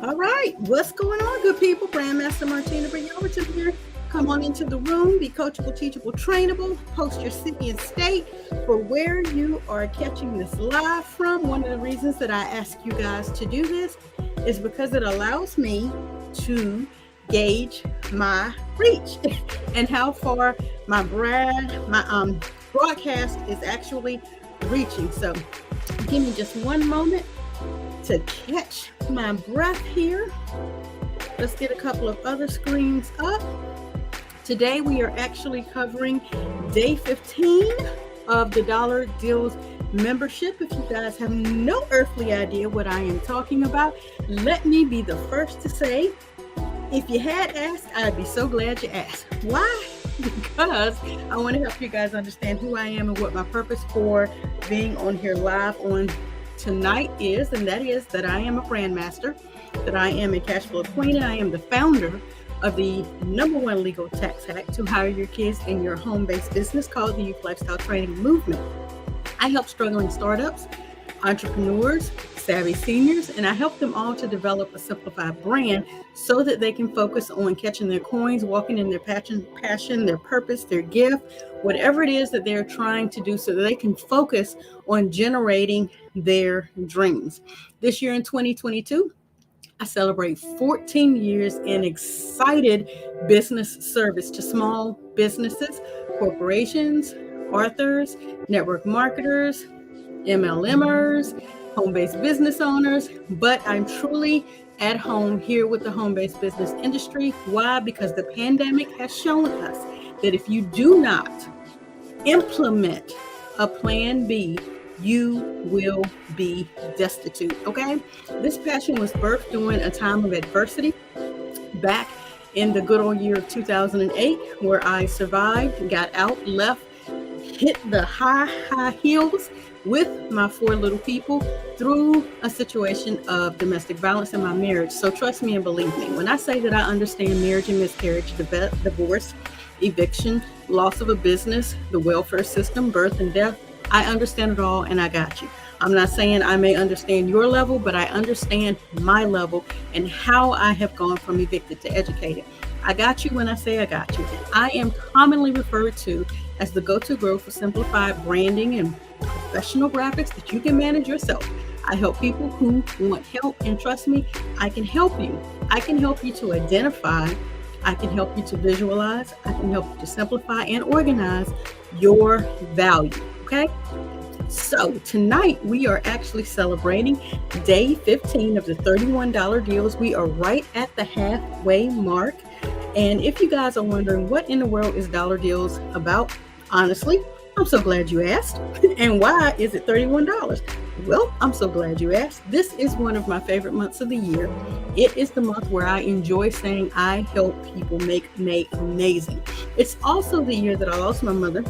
All right, what's going on, good people? Grandmaster Martina Briovich here. Come on into the room, be coachable, teachable, trainable. Post your city and state for where you are catching this live from. One of the reasons that I ask you guys to do this is because it allows me to gauge my reach and how far my broadcast is actually reaching. So give me just one moment to catch my breath here. Let's get a couple of other screens up. Today we are actually covering day 15 of the Dollar Deals membership. If you guys have no earthly idea what I am talking about, let me be the first to say, if you had asked, I'd be so glad you asked. Why? Because I want to help you guys understand who I am and what my purpose for being on here live on tonight is, and that is that I am a brand master, that I am a cash flow queen, and I am the founder of the #1 legal tax hack to hire your kids in your home-based business called the Youth Lifestyle Training Movement. I help struggling startups, entrepreneurs, savvy seniors, and I help them all to develop a simplified brand so that they can focus on catching their coins, walking in their passion, their purpose, their gift, whatever it is that they're trying to do so that they can focus on generating their dreams. This year in 2022, I celebrate 14 years in excited business service to small businesses, corporations, authors, network marketers, MLMers, home-based business owners, but I'm truly at home here with the home-based business industry. Why? Because the pandemic has shown us that if you do not implement a plan B, you will be destitute, okay? This passion was birthed during a time of adversity back in the good old year of 2008, where I survived, got out, left, hit the high heels with my 4 little people through a situation of domestic violence in my marriage. So trust me and believe me, when I say that I understand marriage and miscarriage, divorce, eviction, loss of a business, the welfare system, birth and death, I understand it all and I got you. I'm not saying I may understand your level, but I understand my level and how I have gone from evicted to educated. I got you when I say I got you. I am commonly referred to as the go-to girl for simplified branding and professional graphics that you can manage yourself. I help people who want help, and trust me, I can help you. I can help you to identify, I can help you to visualize, I can help you to simplify and organize your value, okay? So tonight we are actually celebrating day 15 of the $31 deals. We are right at the halfway mark. And if you guys are wondering what in the world is Dollar Deals about, honestly, I'm so glad you asked. And why is it $31? Well, I'm so glad you asked. This is one of my favorite months of the year. It is the month where I enjoy saying I help people make May amazing. It's also the year that I lost my mother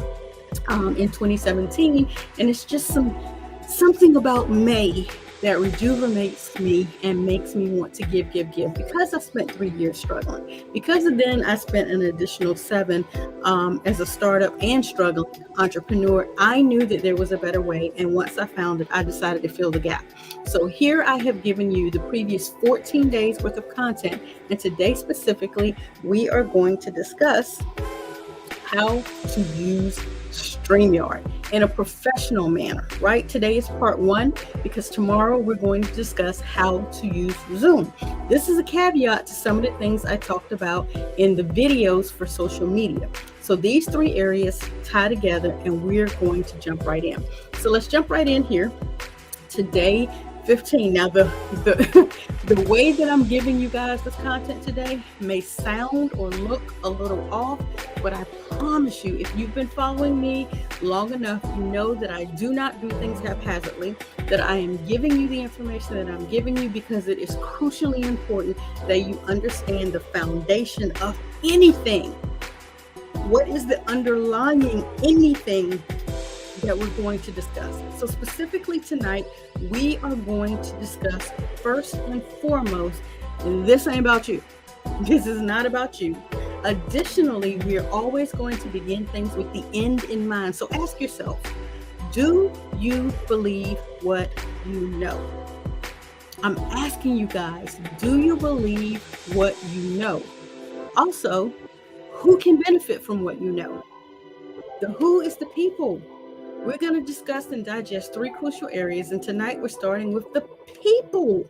in 2017, and it's just something about May that rejuvenates me and makes me want to give. Because I spent 3 years struggling. Because of then I spent an additional 7 as a startup and struggling entrepreneur. I knew that there was a better way, and once I found it, I decided to fill the gap. So here I have given you the previous 14 days worth of content, and today specifically, we are going to discuss how to use Streamyard in a professional manner, right? Today is part 1 because tomorrow we're going to discuss how to use Zoom. This is a caveat to some of the things I talked about in the videos for social media. So these 3 areas tie together and we're going to jump right in. So let's jump right in here. Today 15. Now the way that I'm giving you guys this content today may sound or look a little off, but I promise you, if you've been following me long enough, you know that I do not do things haphazardly, that I am giving you the information that I'm giving you because it is crucially important that you understand the foundation of anything. What is the underlying anything that we're going to discuss? So specifically tonight, we are going to discuss first and foremost, this ain't about you. This is not about you. Additionally, we are always going to begin things with the end in mind. So ask yourself, do you believe what you know? I'm asking you guys, do you believe what you know? Also, who can benefit from what you know? The who is the people. We're going to discuss and digest 3 crucial areas, and tonight we're starting with the people.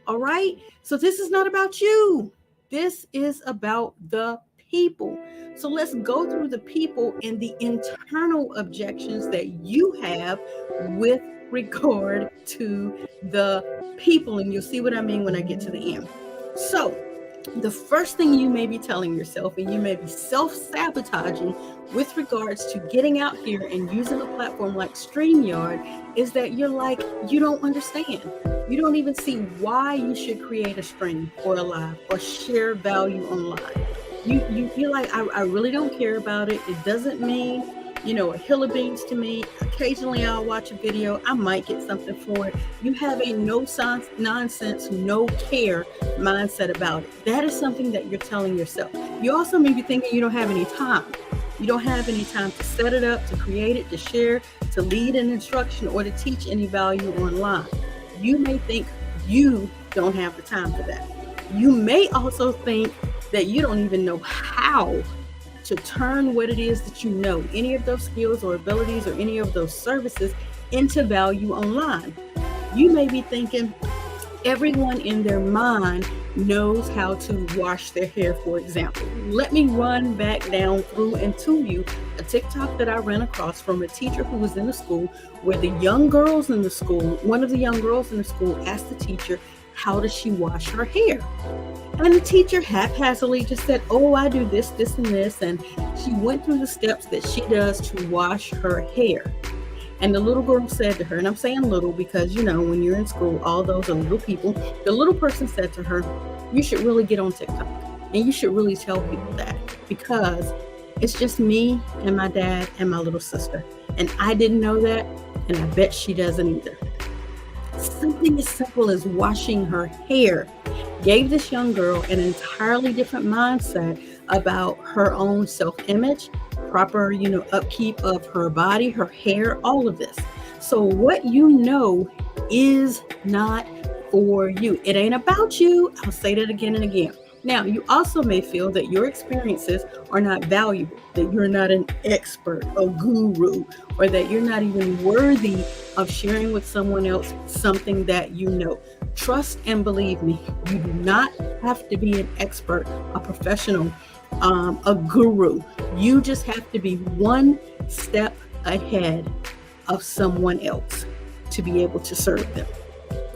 All right? So this is not about you. This is about the people. So let's go through the people and the internal objections that you have with regard to the people, and you'll see what I mean when I get to the end. So the first thing you may be telling yourself, and you may be self-sabotaging with regards to getting out here and using a platform like StreamYard, is that you're like, you don't understand. You don't even see why you should create a stream or a live or share value online. You're like, I really don't care about it. It doesn't mean, a hill of beans to me. Occasionally I'll watch a video. I might get something for it. You have a nonsense, no care mindset about it. That is something that you're telling yourself. You also may be thinking you don't have any time. You don't have any time to set it up, to create it, to share, to lead an instruction, or to teach any value online. You may think you don't have the time for that. You may also think that you don't even know how to turn what it is that you know, any of those skills or abilities or any of those services, into value online. You may be thinking everyone in their mind knows how to wash their hair, for example. Let me run back down through and to you a TikTok that I ran across from a teacher who was in a school where one of the young girls in the school asked the teacher, how does she wash her hair? And the teacher haphazardly just said, oh, I do this, this, and this. And she went through the steps that she does to wash her hair. And the little girl said to her, and I'm saying little because, when you're in school, all those are little people. The little person said to her, you should really get on TikTok. And you should really tell people that, because it's just me and my dad and my little sister. And I didn't know that. And I bet she doesn't either. Something as simple as washing her hair gave this young girl an entirely different mindset about her own self-image, proper, upkeep of her body, her hair, all of this. So what you know is not for you. It ain't about you. I'll say that again and again. Now, you also may feel that your experiences are not valuable, that you're not an expert, a guru, or that you're not even worthy of sharing with someone else something that you know. Trust and believe me, you do not have to be an expert, a professional, a guru. You just have to be one step ahead of someone else to be able to serve them.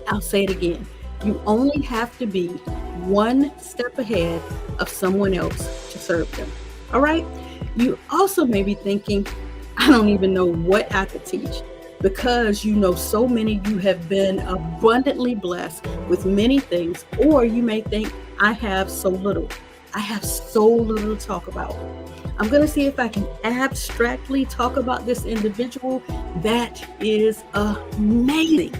I'll say it again. You only have to be one step ahead of someone else to serve them. All right? You also may be thinking, I don't even know what I could teach, because so many, you have been abundantly blessed with many things. Or you may think, I have so little. I have so little to talk about. I'm going to see if I can abstractly talk about this individual that is amazing,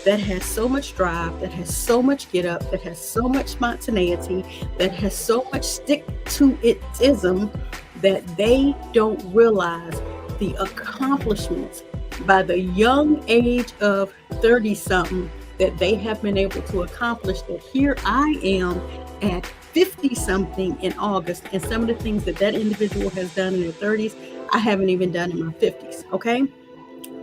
that has so much drive, that has so much get up, that has so much spontaneity, that has so much stick to itism, that they don't realize the accomplishments by the young age of 30 something that they have been able to accomplish. That here I am at 50 something in August, and some of the things that individual has done in their 30s, I haven't even done in my 50s. Okay.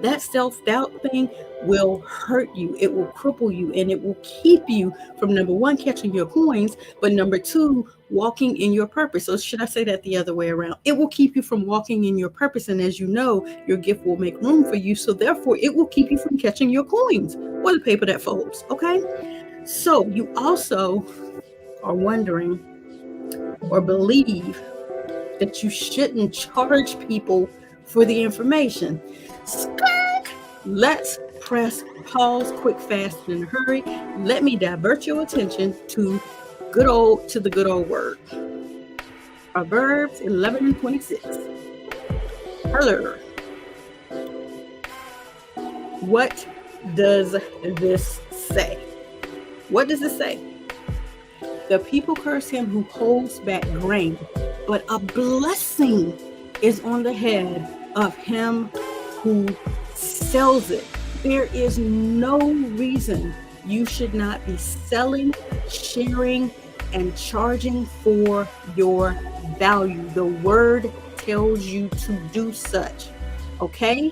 That self-doubt thing will hurt you. It will cripple you, and it will keep you from, number one, catching your coins, but number two, walking in your purpose. So should I say that the other way around? It will keep you from walking in your purpose. And as you know, your gift will make room for you. So therefore, it will keep you from catching your coins or the paper that folds. Okay. So you also are wondering or believe that you shouldn't charge people for the information. Let's press pause quick, fast, and in a hurry. Let me divert your attention to the good old word. Proverbs 11:26. Hello. What does this say? What does it say? The people curse him who holds back grain, but a blessing is on the head of him who sells it. There is no reason You should not be selling, sharing, and charging for your value. The word tells you to do such. Okay?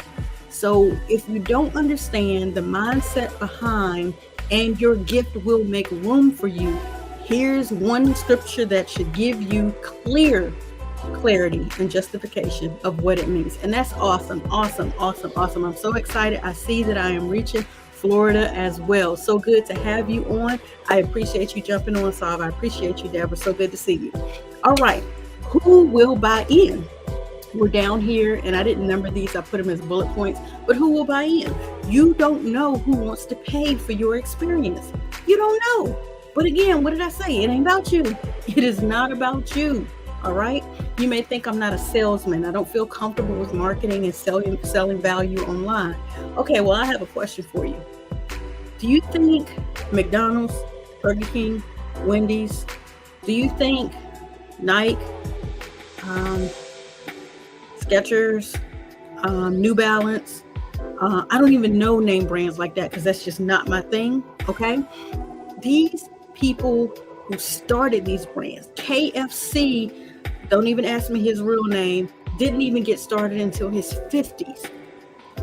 So if you don't understand the mindset behind and your gift will make room for you, here's one scripture that should give you clarity and justification of what it means. And that's awesome. I'm so excited. I see that I am reaching Florida as well. So good to have you on. I appreciate you jumping on, Sav. I appreciate you, Deborah. So good to see you. All right. Who will buy in? We're down here, and I didn't number these. I put them as bullet points. But who will buy in? You don't know who wants to pay for your experience. You don't know. But again, what did I say? It ain't about you. It is not about you. All right. You may think I'm not a salesman. I don't feel comfortable with marketing and selling value online. Okay, well, I have a question for you. Do you think McDonald's, Burger King, Wendy's, do you think Nike, Skechers, New Balance, I don't even know name brands like that because that's just not my thing. Okay. These people who started these brands, KFC, don't even ask me his real name, didn't even get started until his 50s.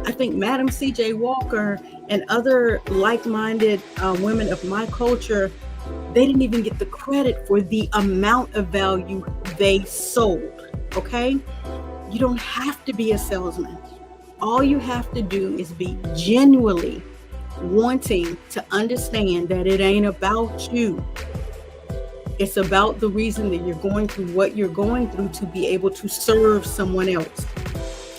I think Madam C.J. Walker and other like-minded women of my culture, they didn't even get the credit for the amount of value they sold, okay? You don't have to be a salesman. All you have to do is be genuinely wanting to understand that it ain't about you. It's about the reason that you're going through what you're going through to be able to serve someone else.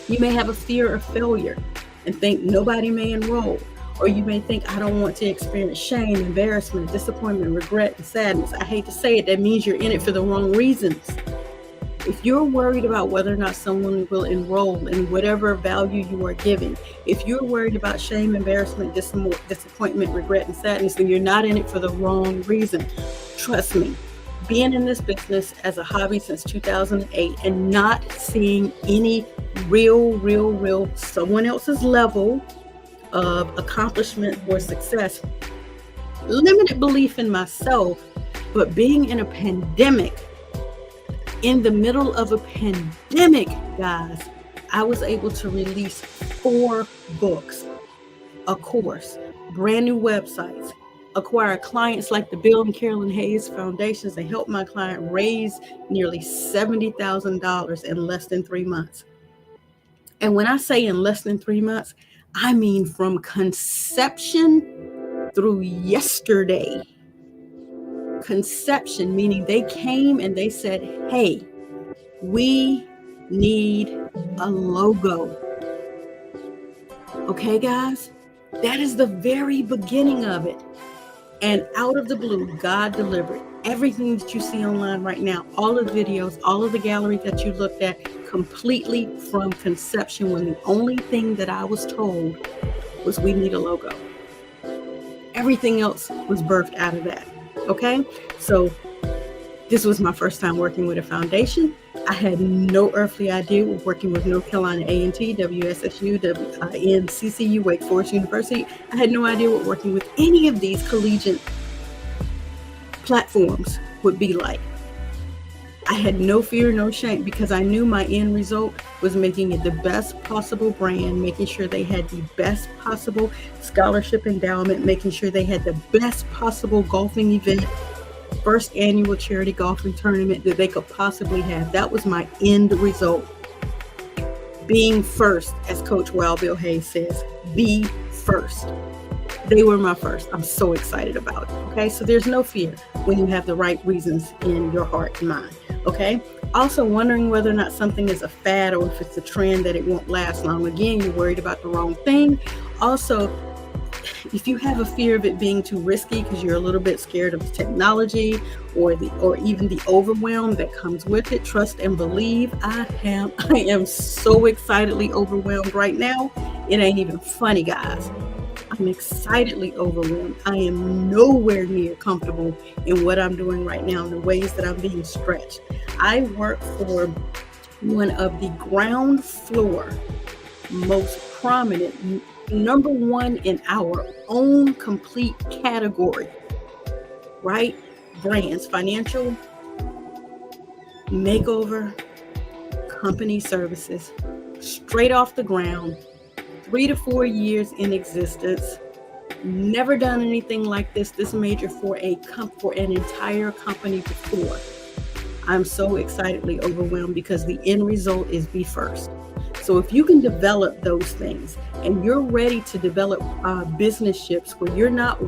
You may have a fear of failure and think nobody may enroll. Or you may think, I don't want to experience shame, embarrassment, disappointment, regret, and sadness. I hate to say it, that means you're in it for the wrong reasons. If you're worried about whether or not someone will enroll in whatever value you are giving, if you're worried about shame, embarrassment, disappointment, regret, and sadness, then you're not in it for the wrong reason. Trust me. Being in this business as a hobby since 2008 and not seeing any real someone else's level of accomplishment or success, limited belief in myself, but being in a pandemic, in the middle of a pandemic, guys, I was able to release 4 books, a course, brand new websites, acquire clients like the Bill and Carolyn Hayes Foundations and help my client raise nearly $70,000 in less than 3 months. And when I say in less than 3 months, I mean from conception through yesterday. Conception, meaning they came and they said, hey, we need a logo. Okay, guys, that is the very beginning of it. And out of the blue, God delivered everything that you see online right now, all of the videos, all of the galleries that you looked at, completely from conception, when the only thing that I was told was we need a logo. Everything else was birthed out of that. Okay, so this was my first time working with a foundation. I had no earthly idea what working with North Carolina A&T, WSSU, NCCU, Wake Forest University. I had no idea what working with any of these collegiate platforms would be like. I had no fear, no shame, because I knew my end result was making it the best possible brand, making sure they had the best possible scholarship endowment, making sure they had the best possible golfing event, first annual charity golfing tournament that they could possibly have. That was my end result. Being first, as Coach Wild Bill Hayes says, be first. They were my first. I'm so excited about it. Okay, so there's no fear when you have the right reasons in your heart and mind. Okay, also wondering whether or not something is a fad or if it's a trend that it won't last long. Again, you're worried about the wrong thing. Also, if you have a fear of it being too risky because you're a little bit scared of the technology or even the overwhelm that comes with it, trust and believe. I am so excitedly overwhelmed right now. It ain't even funny, guys. I'm excitedly overwhelmed. I am nowhere near comfortable in what I'm doing right now in the ways that I'm being stretched. I work for one of the ground floor, most prominent number one in our own complete category, right? Brands, financial, makeover, company services, straight off the ground, 3 to 4 years in existence. Never done anything like this major for an entire company before. I'm so excitedly overwhelmed because the end result is be first. So if you can develop those things and you're ready to develop business ships where you're not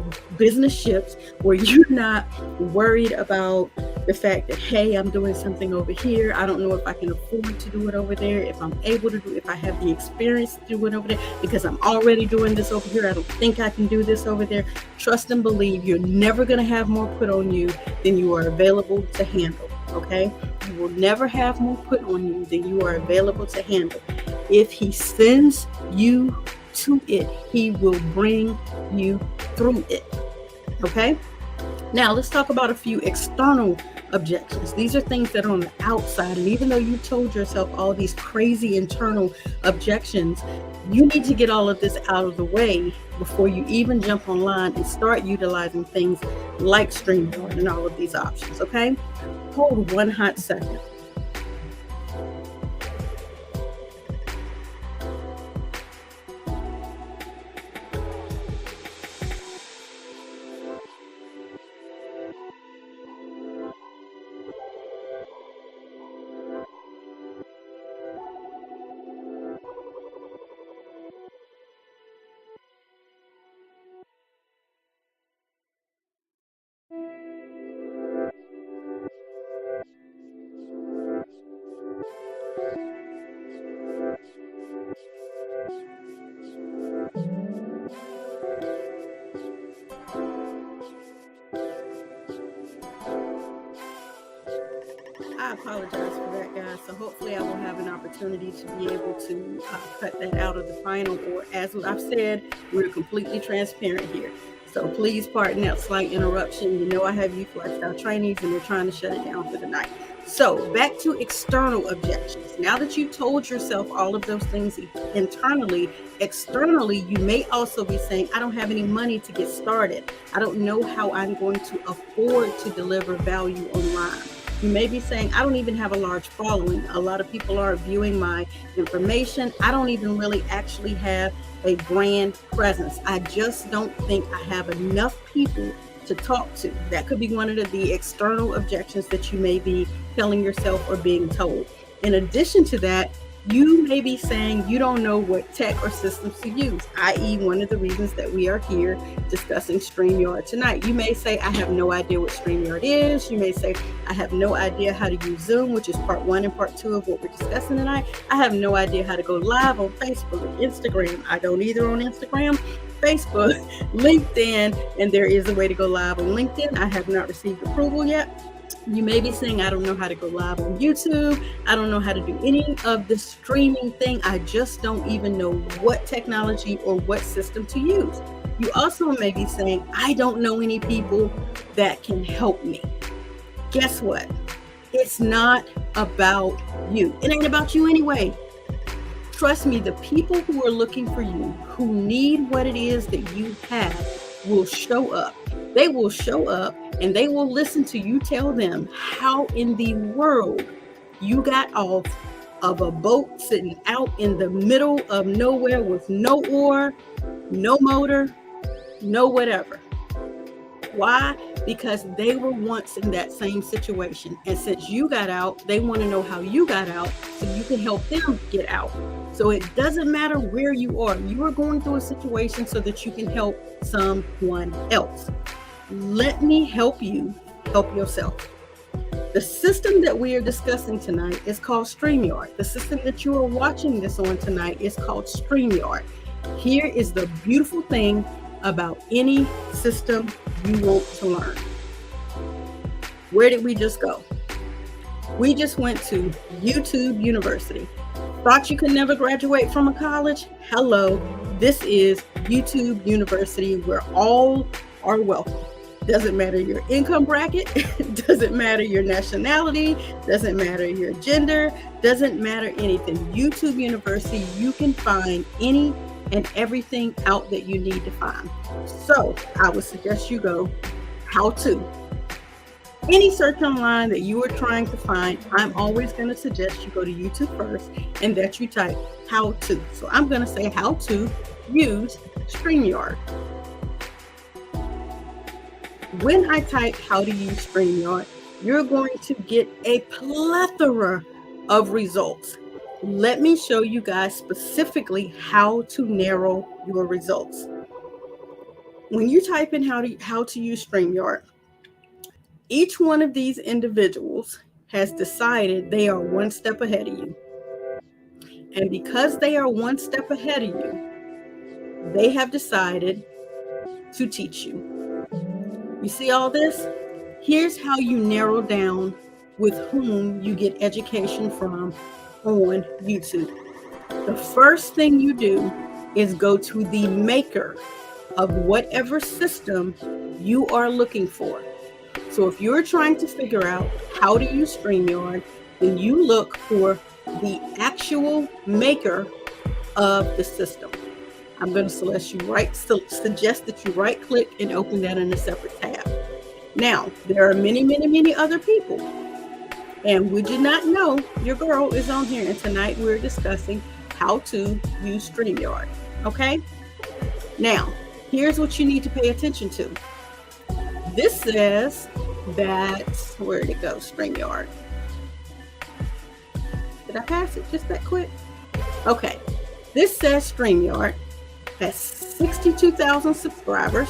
worried about the fact that, hey, I'm doing something over here. I don't know if I can afford to do it over there, if I'm able to do it, if I have the experience to do it over there, because I'm already doing this over here. I don't think I can do this over there. Trust and believe you're never going to have more put on you than you are available to handle. Okay? You will never have more put on you than you are available to handle. If he sends you to it, he will bring you through it. Okay? Now, let's talk about a few external objections. These are things that are on the outside. And even though you told yourself all these crazy internal objections, you need to get all of this out of the way before you even jump online and start utilizing things like StreamYard and all of these options. Okay? Hold one hot second. I apologize for that, guys. So hopefully I will have an opportunity to be able to cut that out of the final, or as I've said, we're completely transparent here. So please pardon that slight interruption. You know I have youth lifestyle trainees and they're trying to shut it down for the night. So back to external objections. Now that you told yourself all of those things internally, externally, you may also be saying, I don't have any money to get started. I don't know how I'm going to afford to deliver value online. You may be saying, I don't even have a large following. A lot of people are viewing my information. I don't even really actually have a brand presence. I just don't think I have enough people to talk to. That could be one of the external objections that you may be telling yourself or being told. In addition to that, you may be saying you don't know what tech or systems to use, i.e. one of the reasons that we are here discussing StreamYard tonight. You may say, I have no idea what StreamYard is. You may say, I have no idea how to use Zoom, which is part 1 and part 2 of what we're discussing tonight. I have no idea how to go live on Facebook and Instagram. I don't either on Instagram, Facebook, LinkedIn, and there is a way to go live on LinkedIn. I have not received approval yet. You may be saying, I don't know how to go live on YouTube. I don't know how to do any of the streaming thing. I just don't even know what technology or what system to use. You also may be saying, I don't know any people that can help me. Guess what? It's not about you. It ain't about you anyway. Trust me, the people who are looking for you, who need what it is that you have, will show up. They will show up and they will listen to you tell them how in the world you got off of a boat sitting out in the middle of nowhere with no oar, no motor, no whatever. Why? Because they were once in that same situation. And since you got out, they want to know how you got out so you can help them get out. So it doesn't matter where you are. You are going through a situation so that you can help someone else. Let me help you help yourself. The system that we are discussing tonight is called StreamYard. The system that you are watching this on tonight is called StreamYard. Here is the beautiful thing about any system you want to learn. Where did we just go? We just went to YouTube University. Thought you could never graduate from a college? Hello, this is YouTube University where all are welcome. Doesn't matter your income bracket, doesn't matter your nationality, doesn't matter your gender, doesn't matter anything. YouTube University, you can find any and everything out that you need to find. So I would suggest you go how to. Any search online that you are trying to find, I'm always going to suggest you go to YouTube first and that you type how to. So I'm going to say how to use StreamYard. When I type how to use StreamYard, you're going to get a plethora of results. Let me show you guys specifically how to narrow your results. When you type in how to use StreamYard, each one of these individuals has decided they are one step ahead of you. And because they are one step ahead of you, they have decided to teach you. You see all this? Here's how you narrow down with whom you get education from on YouTube. The first thing you do is go to the maker of whatever system you are looking for. So if you're trying to figure out how to use StreamYard, then you look for the actual maker of the system. I'm going to suggest that you right click and open that in a separate tab. Now, there are many, many, many other people. And would you not know, your girl is on here, and tonight we're discussing how to use StreamYard. Okay? Now, here's what you need to pay attention to. This says that, where did it go? StreamYard. Did I pass it just that quick? Okay. This says StreamYard has 62,000 subscribers.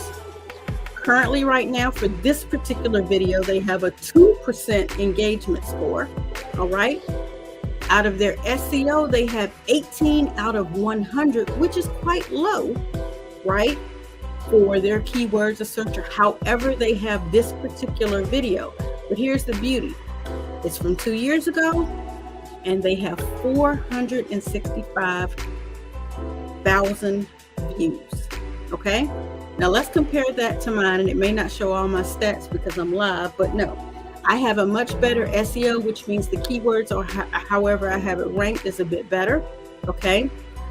Currently, right now, for this particular video, they have a 2% engagement score. All right. Out of their SEO, they have 18 out of 100, which is quite low, right? For their keywords, a searcher. However, they have this particular video. But here's the beauty. It's from 2 years ago, and they have 465,000 views. Okay? Now let's compare that to mine, and it may not show all my stats because I'm live, but no. I have a much better SEO, which means the keywords or however I have it ranked is a bit better. Okay?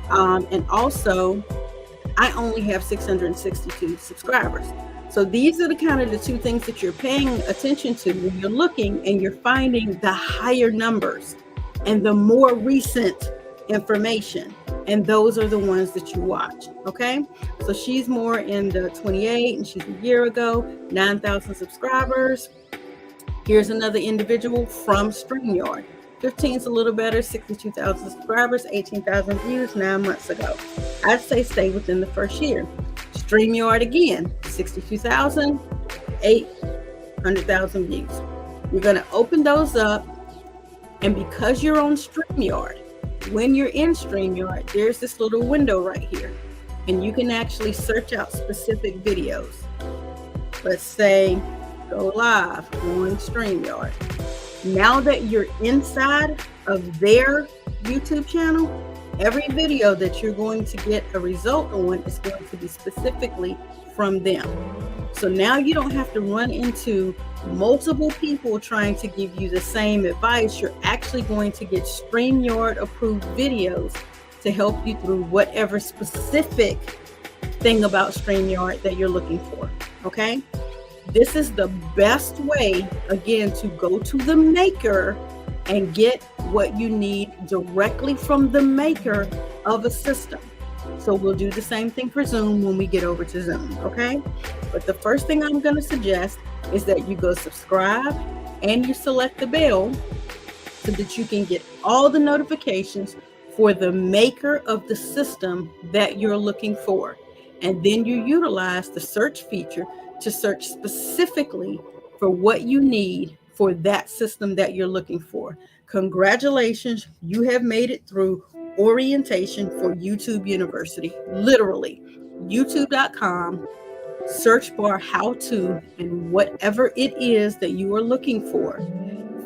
And also, I only have 662 subscribers. So these are the kind of the two things that you're paying attention to when you're looking and you're finding the higher numbers and the more recent information. And those are the ones that you watch. Okay. So she's more in the 28 and she's a year ago, 9,000 subscribers. Here's another individual from StreamYard. 15's a little better, 62,000 subscribers, 18,000 views 9 months ago. I'd say stay within the first year. StreamYard again, 62,000, 800,000 views. You're going to open those up, and because you're on StreamYard, when you're in StreamYard, there's this little window right here, and you can actually search out specific videos. Let's say go live on StreamYard. Now that you're inside of their YouTube channel, every video that you're going to get a result on is going to be specifically from them. So now you don't have to run into multiple people trying to give you the same advice. You're actually going to get StreamYard approved videos to help you through whatever specific thing about StreamYard that you're looking for. Okay? This is the best way, again, to go to the maker and get what you need directly from the maker of a system. So we'll do the same thing for Zoom when we get over to Zoom, okay? But the first thing I'm going to suggest is that you go subscribe and you select the bell so that you can get all the notifications for the maker of the system that you're looking for. And then you utilize the search feature to search specifically for what you need for that system that you're looking for. Congratulations, you have made it through orientation for YouTube University. Literally, youtube.com, search bar how to, and whatever it is that you are looking for,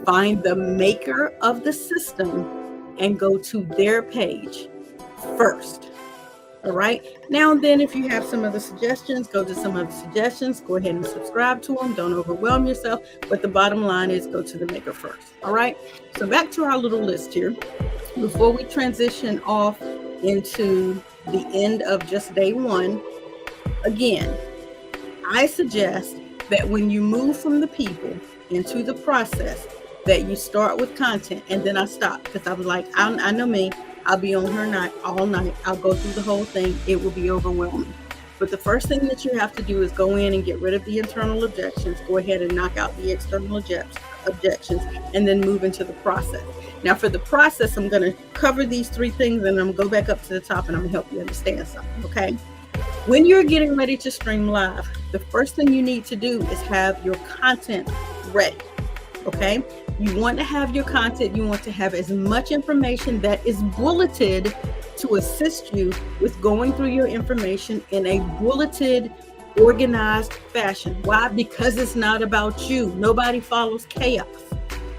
find the maker of the system and go to their page first. All right. Now and then, if you have some other suggestions, go to some other suggestions. Go ahead and subscribe to them. Don't overwhelm yourself. But the bottom line is go to the maker first. All right. So back to our little list here. Before we transition off into the end of just day one. Again, I suggest that when you move from the people into the process, that you start with content, and then I stop, because I was like, I know me, I'll be on her all night. I'll go through the whole thing. It will be overwhelming. But the first thing that you have to do is go in and get rid of the internal objections. Go ahead and knock out the external objections, and then move into the process. Now for the process, I'm going to cover these 3 things, and I'm going to go back up to the top, and I'm going to help you understand something, okay? When you're getting ready to stream live, the first thing you need to do is have your content ready, okay? You want to have your content, you want to have as much information that is bulleted to assist you with going through your information in a bulleted, organized fashion. Why? Because it's not about you. Nobody follows chaos.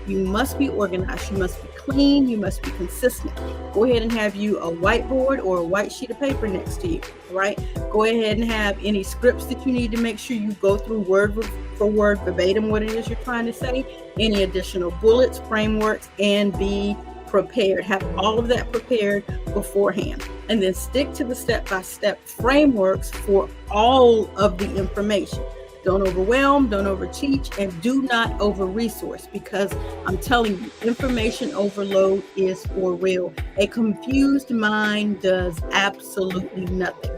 You must be organized. You must be clean. You must be consistent. Go ahead and have you a whiteboard or a white sheet of paper next to you, right? Go ahead and have any scripts that you need to make sure you go through word for word, verbatim, what it is you're trying to say, any additional bullets, frameworks, and be prepared. Have all of that prepared beforehand, and then stick to the step-by-step frameworks for all of the information. Don't overwhelm, don't overteach, and do not over-resource, because I'm telling you, information overload is for real. A confused mind does absolutely nothing.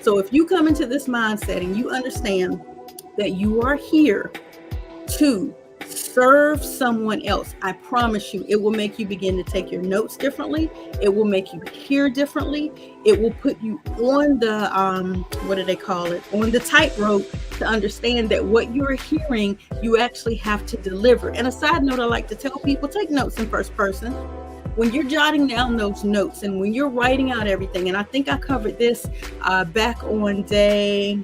So if you come into this mindset and you understand that you are here to serve someone else, I promise you, it will make you begin to take your notes differently. It will make you hear differently. It will put you on the, what do they call it? On the tightrope, to understand that what you're hearing, you actually have to deliver. And a side note, I like to tell people, take notes in first person. When you're jotting down those notes and when you're writing out everything, and I think I covered this back on day,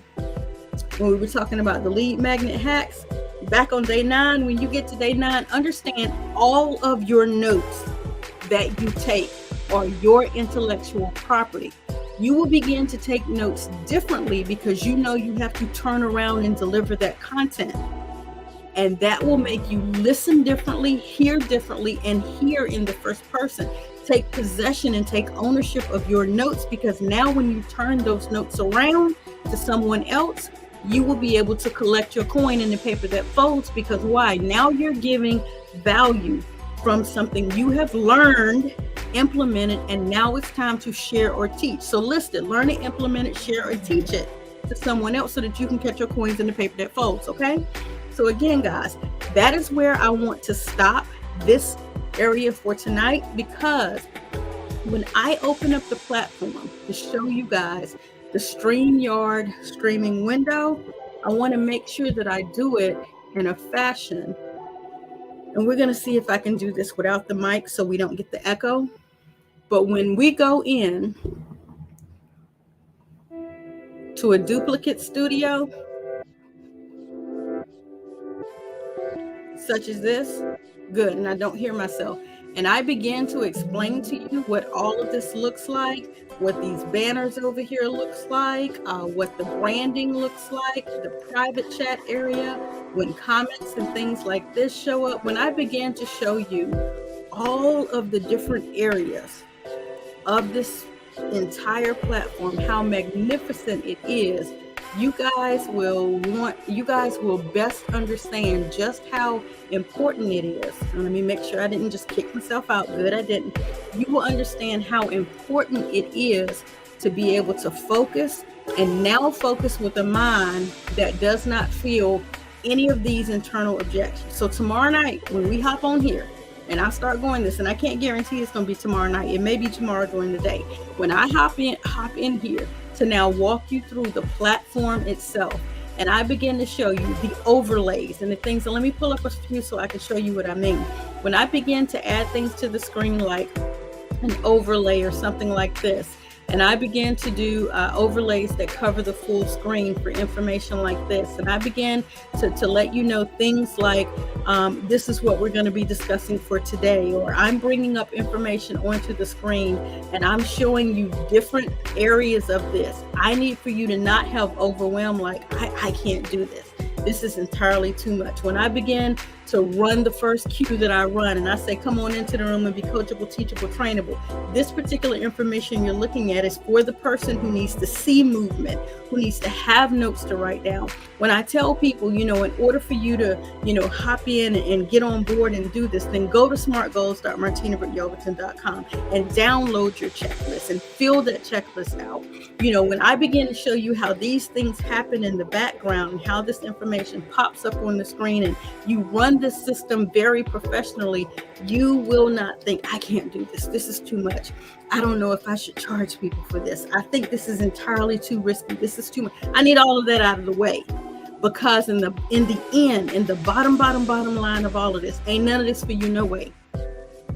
when we were talking about the lead magnet hacks, back on day 9, when you get to day 9, understand all of your notes that you take are your intellectual property. You will begin to take notes differently because you know you have to turn around and deliver that content. And that will make you listen differently, hear differently, and hear in the first person. Take possession and take ownership of your notes, because now when you turn those notes around to someone else, you will be able to collect your coin in the paper that folds. Because why? Now you're giving value from something you have learned, implemented, and now it's time to share or teach. So list it, learn it, implement it, share or teach it to someone else so that you can catch your coins in the paper that folds, okay? So again, guys, that is where I want to stop this area for tonight, because when I open up the platform to show you guys the StreamYard streaming window, I want to make sure that I do it in a fashion, and we're going to see if I can do this without the mic so we don't get the echo. But when we go in to a duplicate studio, such as this, good, and I don't hear myself, and I begin to explain to you what all of this looks like, what these banners over here looks like, what the branding looks like, the private chat area, when comments and things like this show up, when I began to show you all of the different areas of this entire platform, how magnificent it is, you guys will best understand just how important it is. And let me make sure I didn't just kick myself out. Good, I didn't. You will understand how important it is to be able to focus, and now focus with a mind that does not feel any of these internal objections. So tomorrow night, when we hop on here and I start going this, and I can't guarantee it's going to be tomorrow night, it may be tomorrow during the day, when I hop in here to now walk you through the platform itself, and I begin to show you the overlays and the things. So let me pull up a few so I can show you what I mean. When I begin to add things to the screen, like an overlay or something like this, and I began to do overlays that cover the full screen for information like this, and I began to let you know things like this is what we're going to be discussing for today, or I'm bringing up information onto the screen and I'm showing you different areas of this. I need for you to not have overwhelmed, like I can't do this. This is entirely too much. When I begin to run the first cue that I run and I say, come on into the room and be coachable, teachable, trainable, this particular information you're looking at is for the person who needs to see movement, who needs to have notes to write down. When I tell people, in order for you to, hop in and get on board and do this, then go to smartgoals.martinabrittyoverton.com and download your checklist and fill that checklist out. When I begin to show you how these things happen in the background and how this information pops up on the screen and you run this system very professionally, you will not think, I can't do this. This is too much. I don't know if I should charge people for this. I think this is entirely too risky. This is too much. I need all of that out of the way, because in the end, in the bottom line of all of this, ain't none of this for you, no way.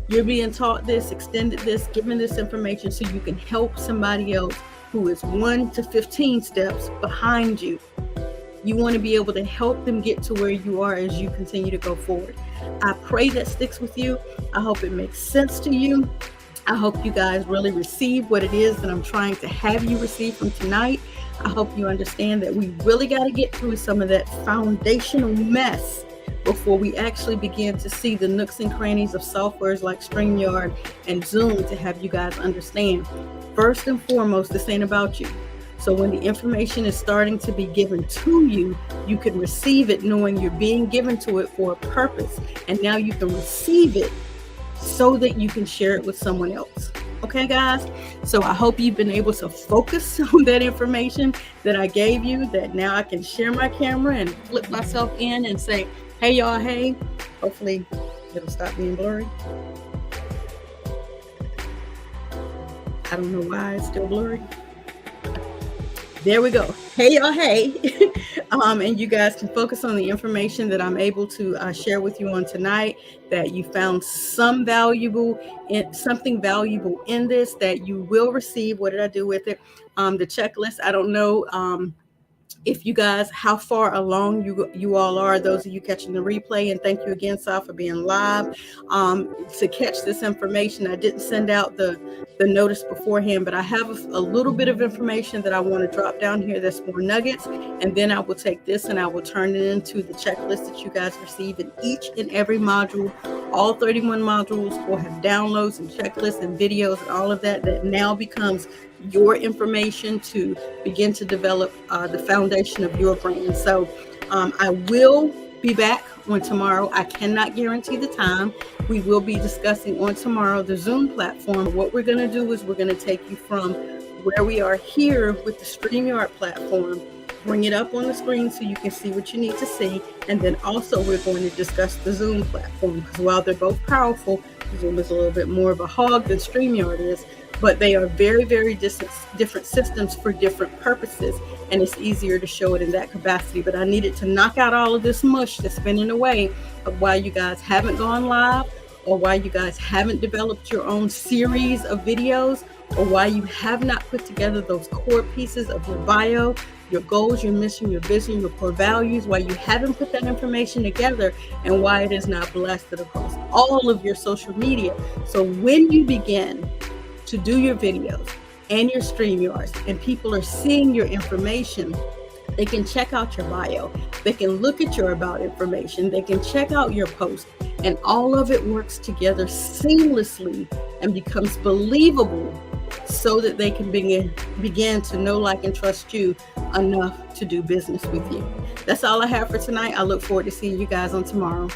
You're being taught this, extended this, given this information so you can help somebody else who is 1 to 15 steps behind you. You want to be able to help them get to where you are as you continue to go forward. I pray that sticks with you. I hope it makes sense to you. I hope you guys really receive what it is that I'm trying to have you receive from tonight. I hope you understand that we really got to get through some of that foundational mess before we actually begin to see the nooks and crannies of softwares like StreamYard and Zoom to have you guys understand. First and foremost, this ain't about you. So when the information is starting to be given to you, you can receive it knowing you're being given to it for a purpose. And now you can receive it so that you can share it with someone else. Okay, guys? So I hope you've been able to focus on that information that I gave you, that now I can share my camera and flip myself in and say, hey, y'all, hey. Hopefully it'll stop being blurry. I don't know why it's still blurry. There we go. Hey, y'all, hey. And you guys can focus on the information that I'm able to share with you on tonight, that you found something valuable in this, that you will receive. What did I do with it? The checklist. I don't know if you guys, how far along you all are, those of you catching the replay, and thank you again, Sal, for being live. To catch this information, I didn't send out the notice beforehand, but I have a little bit of information that I want to drop down here that's more nuggets, and then I will take this and I will turn it into the checklist that you guys receive in each and every module. All 31 modules will have downloads and checklists and videos and all of that now becomes your information to begin to develop the foundation of your brand. So I will be back on tomorrow. I cannot guarantee the time. We will be discussing on tomorrow the Zoom platform. What we're going to do is we're going to take you from where we are here with the StreamYard platform, bring it up on the screen so you can see what you need to see. And then also we're going to discuss the Zoom platform, because while they're both powerful, Zoom is a little bit more of a hog than StreamYard is, but they are very, very different systems for different purposes. And it's easier to show it in that capacity. But I needed to knock out all of this mush that's been in the way of why you guys haven't gone live, or why you guys haven't developed your own series of videos, or why you have not put together those core pieces of your bio, your goals, your mission, your vision, your core values, why you haven't put that information together, and why it is not blasted across all of your social media. So when you begin to do your videos and your StreamYards, and people are seeing your information, they can check out your bio, they can look at your about information, they can check out your post, and all of it works together seamlessly and becomes believable, so that they can begin to know, like, and trust you enough to do business with you. That's all I have for tonight. I look forward to seeing you guys on tomorrow.